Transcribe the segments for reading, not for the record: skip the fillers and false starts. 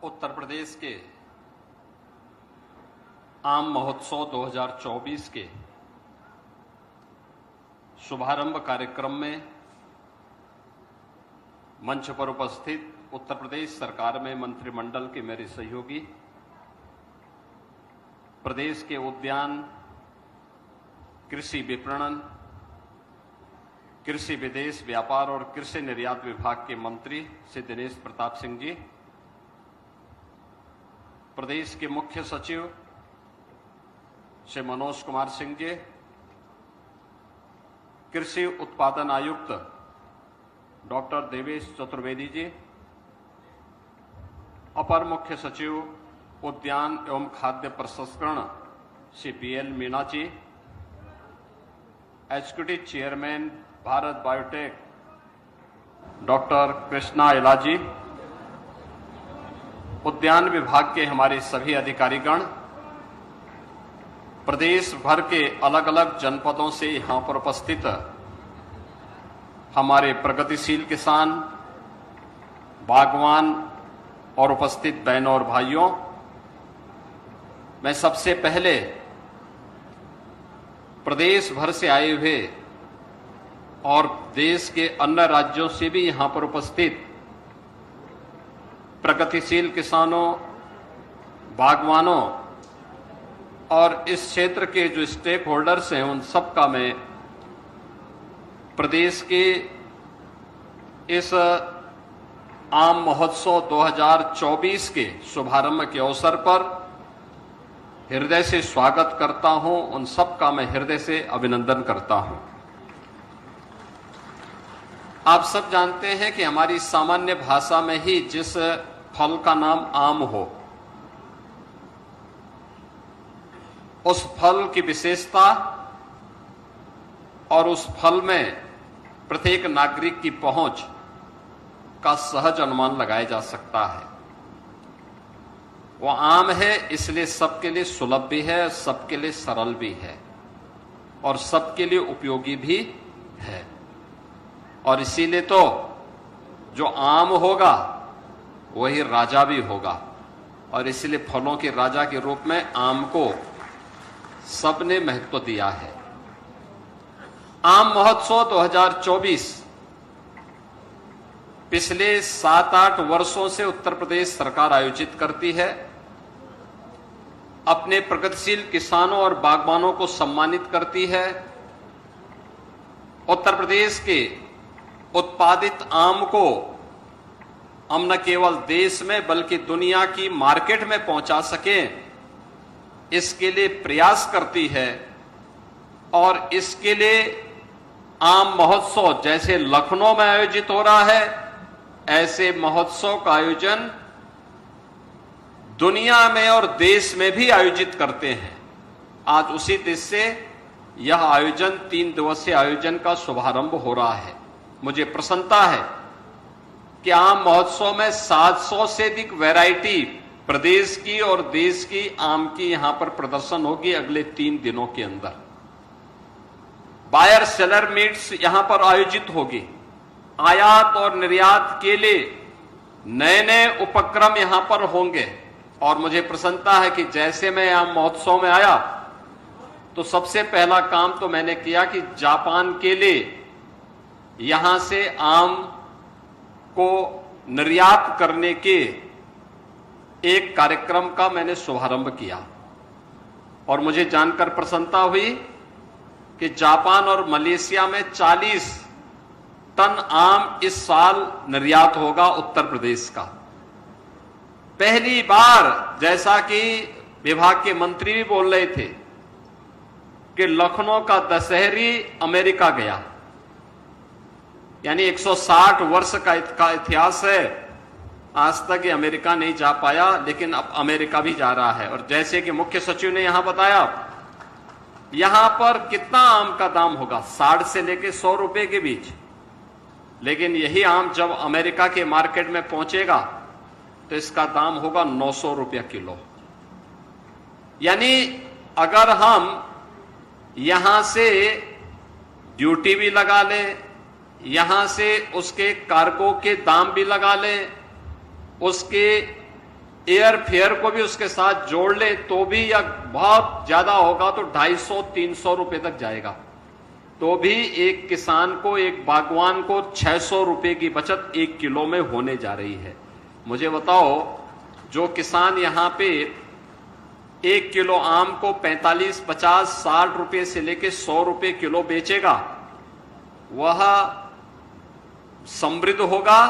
उत्तर प्रदेश के आम महोत्सव 2024 के शुभारंभ कार्यक्रम में मंच पर उपस्थित उत्तर प्रदेश सरकार में मंत्रिमंडल के मेरे सहयोगी, प्रदेश के उद्यान, कृषि विपणन, कृषि विदेश व्यापार और कृषि निर्यात विभाग के मंत्री श्री दिनेश प्रताप सिंह जी, प्रदेश के मुख्य सचिव श्री मनोज कुमार सिंह जी, कृषि उत्पादन आयुक्त डॉक्टर देवेश चतुर्वेदी जी, अपर मुख्य सचिव उद्यान एवं खाद्य प्रसंस्करण Shri PL Meena ji, executive chairman Bharat Biotech doctor Krishna Ella ji, उद्यान विभाग के हमारे सभी अधिकारीगण, प्रदेश भर के अलग अलग जनपदों से यहां पर उपस्थित हमारे प्रगतिशील किसान, बागवान और उपस्थित बहनों और भाइयों, मैं सबसे पहले प्रदेश भर से आए हुए और देश के अन्य राज्यों से भी यहां पर उपस्थित प्रगतिशील किसानों, बागवानों और इस क्षेत्र के जो स्टेक होल्डर्स हैं उन सब का मैं प्रदेश के इस आम महोत्सव 2024 के शुभारंभ के अवसर पर हृदय से स्वागत करता हूं। उन सब का मैं हृदय से अभिनंदन करता हूं। आप सब जानते हैं कि हमारी सामान्य भाषा में ही जिस फल का नाम आम हो, उस फल की विशेषता और उस फल में प्रत्येक नागरिक की पहुंच का सहज अनुमान लगाया जा सकता है। वो आम है, इसलिए सबके लिए सुलभ भी है, सबके लिए सरल भी है और सबके लिए उपयोगी भी है। और इसीलिए तो जो आम होगा वही राजा भी होगा और इसलिए फलों के राजा के रूप में आम को सबने महत्व दिया है। आम महोत्सव 2024 पिछले 7-8 वर्षों से उत्तर प्रदेश सरकार आयोजित करती है। अपने प्रगतिशील किसानों और बागवानों को सम्मानित करती है। उत्तर प्रदेश के उत्पादित आम को हम न केवल देश में बल्कि दुनिया की मार्केट में पहुंचा सकें, इसके लिए प्रयास करती है। और इसके लिए आम महोत्सव जैसे लखनऊ में आयोजित हो रहा है, ऐसे महोत्सव का आयोजन दुनिया में और देश में भी आयोजित करते हैं। आज उसी देश से यह आयोजन 3 दिवसीय आयोजन का शुभारंभ हो रहा है। मुझे प्रसन्नता है कि आम महोत्सव में 700 से अधिक वैरायटी प्रदेश की और देश की आम की यहां पर प्रदर्शन होगी अगले 3 दिनों के अंदर। बायर सेलर मीट्स यहां पर आयोजित होगी। आयात और निर्यात के लिए नए नए उपक्रम यहां पर होंगे। और मुझे प्रसन्नता है कि जैसे मैं आम महोत्सव में आया तो सबसे पहला काम तो मैंने किया कि जापान के लिए यहां से आम को निर्यात करने के एक कार्यक्रम का मैंने शुभारंभ किया। और मुझे जानकर प्रसन्नता हुई कि जापान और मलेशिया में 40 टन आम इस साल निर्यात होगा उत्तर प्रदेश का। पहली बार, जैसा कि विभाग के मंत्री भी बोल रहे थे, कि लखनऊ का दशहरी अमेरिका गया। यानी 160 वर्ष का इतिहास है, आज तक ये अमेरिका नहीं जा पाया, लेकिन अब अमेरिका भी जा रहा है। और जैसे कि मुख्य सचिव ने यहां बताया, यहां पर कितना आम का दाम होगा, 60 से लेकर 100 रुपए के बीच। लेकिन यही आम जब अमेरिका के मार्केट में पहुंचेगा तो इसका दाम होगा 900 रुपया किलो। यानी अगर हम यहां से ड्यूटी भी लगा लें, यहां से उसके कार्गो के दाम भी लगा लें, उसके एयर फेयर को भी उसके साथ जोड़ ले तो भी या बहुत ज्यादा होगा तो 250-300 रुपए तक जाएगा, तो भी एक किसान को, एक बागवान को 600 रुपए की बचत 1 किलो में होने जा रही है। मुझे बताओ, जो किसान यहां पे 1 किलो आम को 45, 50, 60 रुपए से लेके 100 रुपए किलो बेचेगा, वह समृद्ध होगा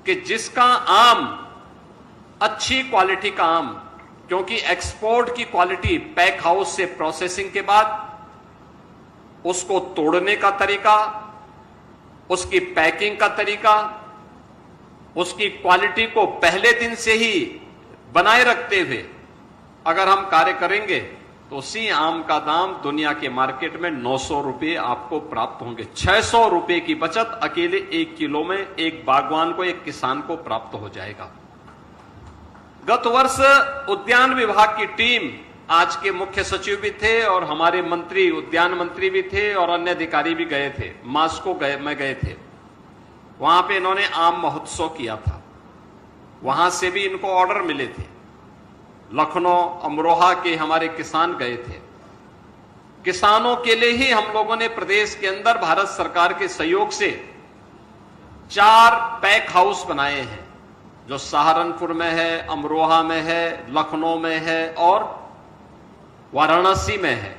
कि जिसका आम अच्छी क्वालिटी का आम, क्योंकि एक्सपोर्ट की क्वालिटी पैक हाउस से प्रोसेसिंग के बाद उसको तोड़ने का तरीका, उसकी पैकिंग का तरीका, उसकी क्वालिटी को पहले दिन से ही बनाए रखते हुए अगर हम कार्य करेंगे तो उसी आम का दाम दुनिया के मार्केट में 900 रुपए आपको प्राप्त होंगे। 600 रुपए की बचत अकेले 1 किलो में एक बागवान को, एक किसान को प्राप्त हो जाएगा। गत वर्ष उद्यान विभाग की टीम, आज के मुख्य सचिव भी थे और हमारे मंत्री, उद्यान मंत्री भी थे और अन्य अधिकारी भी गए थे, मास्को में गए थे। वहां पे इन्होंने आम महोत्सव किया था, वहां से भी इनको ऑर्डर मिले थे। लखनऊ, अमरोहा के हमारे किसान गए थे। किसानों के लिए ही हम लोगों ने प्रदेश के अंदर भारत सरकार के सहयोग से 4 पैक हाउस बनाए हैं, जो सहारनपुर में है, अमरोहा में है, लखनऊ में है और वाराणसी में है।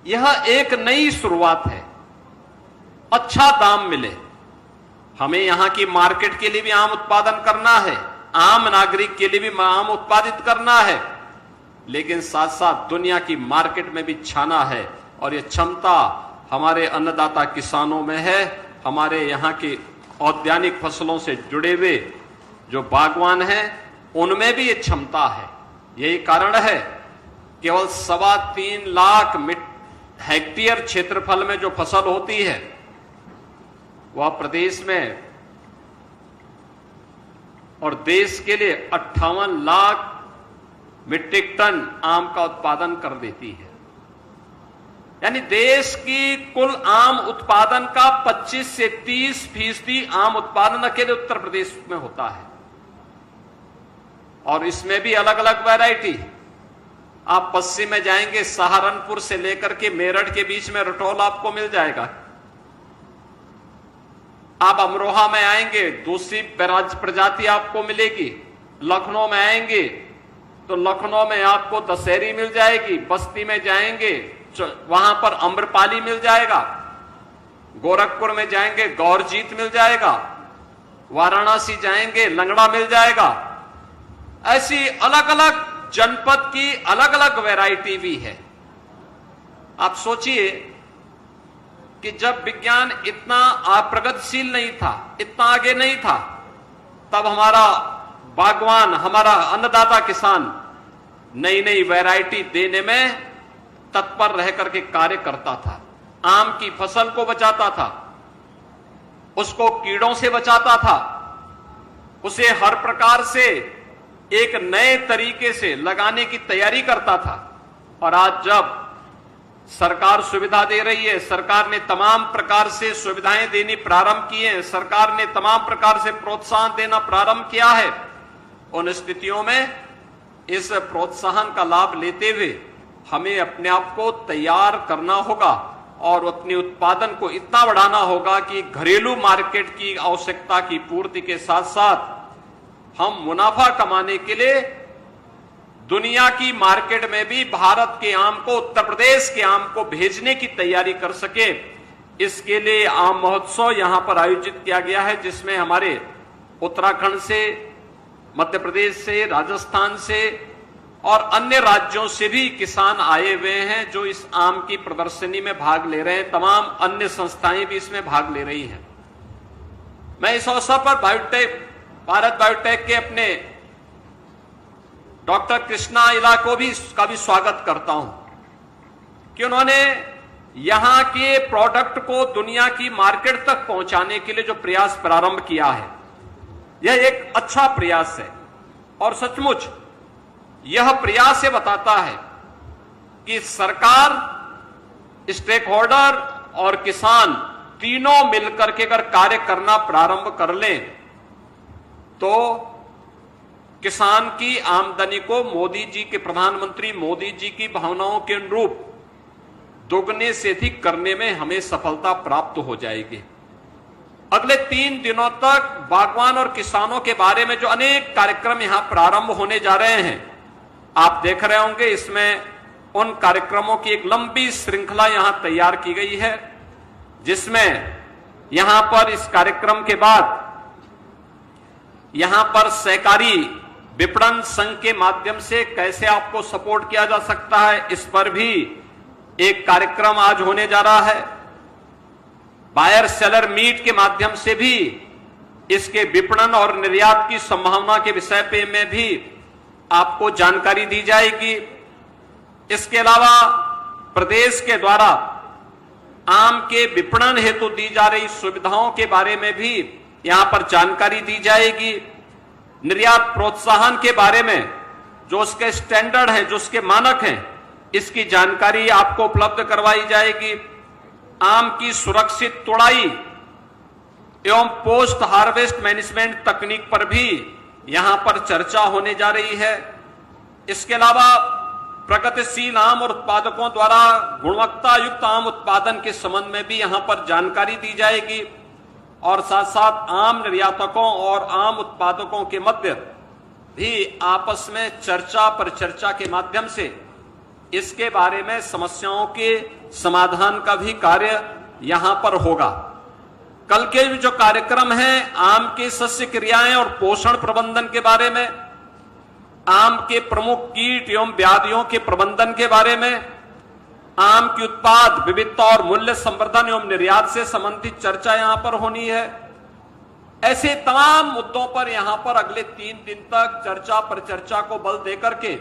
यह एक नई शुरुआत है। अच्छा दाम मिले, हमें यहां की मार्केट के लिए भी आम उत्पादन करना है, आम नागरिक के लिए भी आम उत्पादित करना है, लेकिन साथ साथ दुनिया की मार्केट में भी छाना है। और यह क्षमता हमारे अन्नदाता किसानों में है, हमारे यहां के औद्यानिक फसलों से जुड़े हुए जो बागवान हैं उनमें भी ये क्षमता है। यही कारण है केवल 3.25 लाख हेक्टेयर क्षेत्रफल में जो फसल होती है वह प्रदेश में और देश के लिए 58 लाख मीट्रिक टन आम का उत्पादन कर देती है। यानी देश की कुल आम उत्पादन का 25 से 30% आम उत्पादन अकेले उत्तर प्रदेश में होता है। और इसमें भी अलग अलग वैरायटी। आप पश्चिम में जाएंगे, सहारनपुर से लेकर के मेरठ के बीच में रटौल आपको मिल जाएगा। आप अमरोहा में आएंगे, दूसरी प्रजाति आपको मिलेगी। लखनऊ में आएंगे तो लखनऊ में आपको दशहरी मिल जाएगी। बस्ती में जाएंगे वहां पर अम्रपाली मिल जाएगा। गोरखपुर में जाएंगे गौरजीत मिल जाएगा। वाराणसी जाएंगे लंगड़ा मिल जाएगा। ऐसी अलग अलग जनपद की अलग अलग वैरायटी भी है। आप सोचिए कि जब विज्ञान इतना प्रगतिशील नहीं था, इतना आगे नहीं था, तब हमारा बागवान, हमारा अन्नदाता किसान नई नई वैरायटी देने में तत्पर रह करके कार्य करता था। आम की फसल को बचाता था, उसको कीड़ों से बचाता था, उसे हर प्रकार से एक नए तरीके से लगाने की तैयारी करता था। और आज जब सरकार सुविधा दे रही है, सरकार ने तमाम प्रकार से सुविधाएं देनी प्रारंभ की हैं, सरकार ने तमाम प्रकार से प्रोत्साहन देना प्रारंभ किया है, उन स्थितियों में इस प्रोत्साहन का लाभ लेते हुए हमें अपने आप को तैयार करना होगा और अपने उत्पादन को इतना बढ़ाना होगा कि घरेलू मार्केट की आवश्यकता की पूर्ति के साथ साथ हम मुनाफा कमाने के लिए दुनिया की मार्केट में भी भारत के आम को, उत्तर प्रदेश के आम को भेजने की तैयारी कर सके। इसके लिए आम महोत्सव यहां पर आयोजित किया गया है, जिसमें हमारे उत्तराखंड से, मध्य प्रदेश से, राजस्थान से और अन्य राज्यों से भी किसान आए हुए हैं जो इस आम की प्रदर्शनी में भाग ले रहे हैं। तमाम अन्य संस्थाएं भी इसमें भाग ले रही हैं। मैं इस अवसर पर भारत बायोटेक के अपने डॉक्टर कृष्णा इला को भी स्वागत करता हूं कि उन्होंने यहां के प्रोडक्ट को दुनिया की मार्केट तक पहुंचाने के लिए जो प्रयास प्रारंभ किया है, यह एक अच्छा प्रयास है। और सचमुच यह प्रयास ये बताता है कि सरकार, स्टेक होल्डर और किसान तीनों मिलकर के अगर कार्य करना प्रारंभ कर लें तो किसान की आमदनी को मोदी जी के, प्रधानमंत्री मोदी जी की भावनाओं के अनुरूप दोगुने से अधिक करने में हमें सफलता प्राप्त हो जाएगी। अगले 3 दिनों तक बागवान और किसानों के बारे में जो अनेक कार्यक्रम यहां प्रारंभ होने जा रहे हैं, आप देख रहे होंगे, इसमें उन कार्यक्रमों की एक लंबी श्रृंखला यहां तैयार की गई है, जिसमें यहां पर इस कार्यक्रम के बाद यहां पर सहकारी विपणन संघ के माध्यम से कैसे आपको सपोर्ट किया जा सकता है, इस पर भी एक कार्यक्रम आज होने जा रहा है। बायर सेलर मीट के माध्यम से भी इसके विपणन और निर्यात की संभावना के विषय पे में भी आपको जानकारी दी जाएगी। इसके अलावा प्रदेश के द्वारा आम के विपणन हेतु दी जा रही सुविधाओं के बारे में भी यहां पर जानकारी दी जाएगी। निर्यात प्रोत्साहन के बारे में जो उसके स्टैंडर्ड है, जो उसके मानक हैं, इसकी जानकारी आपको उपलब्ध करवाई जाएगी। आम की सुरक्षित तुड़ाई एवं पोस्ट हार्वेस्ट मैनेजमेंट तकनीक पर भी यहां पर चर्चा होने जा रही है। इसके अलावा प्रगतिशील आम और उत्पादकों द्वारा गुणवत्ता युक्त आम उत्पादन के संबंध में भी यहां पर जानकारी दी जाएगी और साथ साथ आम निर्यातकों और आम उत्पादकों के मध्य भी आपस में चर्चा पर चर्चा के माध्यम से इसके बारे में समस्याओं के समाधान का भी कार्य यहां पर होगा। कल के जो कार्यक्रम है, आम के सस्य क्रियाएं और पोषण प्रबंधन के बारे में, आम के प्रमुख कीट एवं व्याधियों के प्रबंधन के बारे में, आम की उत्पाद विविधता और मूल्य संवर्धन एवं निर्यात से संबंधित चर्चा यहां पर होनी है। ऐसे तमाम मुद्दों पर यहां पर अगले 3 दिन तक चर्चा पर चर्चा को बल देकर के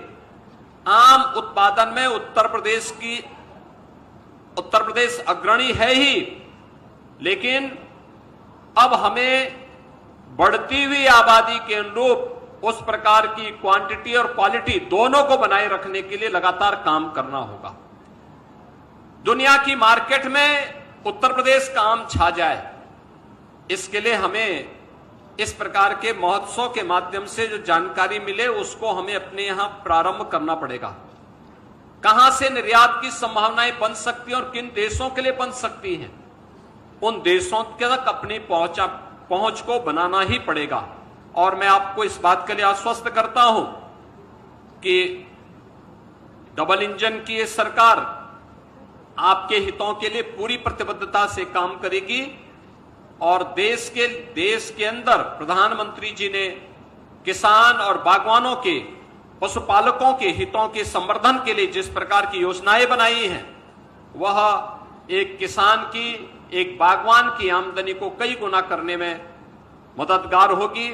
आम उत्पादन में उत्तर प्रदेश अग्रणी है ही, लेकिन अब हमें बढ़ती हुई आबादी के अनुरूप उस प्रकार की क्वांटिटी और क्वालिटी दोनों को बनाए रखने के लिए लगातार काम करना होगा। दुनिया की मार्केट में उत्तर प्रदेश का आम छा जाए, इसके लिए हमें इस प्रकार के महोत्सव के माध्यम से जो जानकारी मिले उसको हमें अपने यहां प्रारंभ करना पड़ेगा। कहां से निर्यात की संभावनाएं बन सकती हैं और किन देशों के लिए बन सकती हैं, उन देशों तक अपनी पहुंच को बनाना ही पड़ेगा। और मैं आपको इस बात के लिए आश्वस्त करता हूं कि डबल इंजन की ये सरकार आपके हितों के लिए पूरी प्रतिबद्धता से काम करेगी और देश के अंदर प्रधानमंत्री जी ने किसान और बागवानों के, पशुपालकों के हितों के संवर्धन के लिए जिस प्रकार की योजनाएं बनाई हैं, वह एक किसान की, एक बागवान की आमदनी को कई गुना करने में मददगार होगी।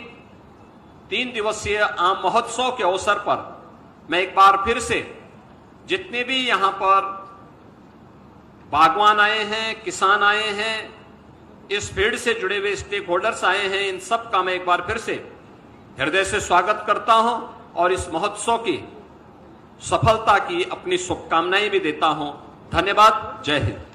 3 दिवसीय आम महोत्सव के अवसर पर मैं एक बार फिर से जितने भी यहां पर बागवान आए हैं, किसान आए हैं, इस फील्ड से जुड़े हुए स्टेक होल्डर्स आए हैं, इन सब का मैं एक बार फिर से हृदय से स्वागत करता हूं और इस महोत्सव की सफलता की अपनी शुभकामनाएं भी देता हूं। धन्यवाद। जय हिंद।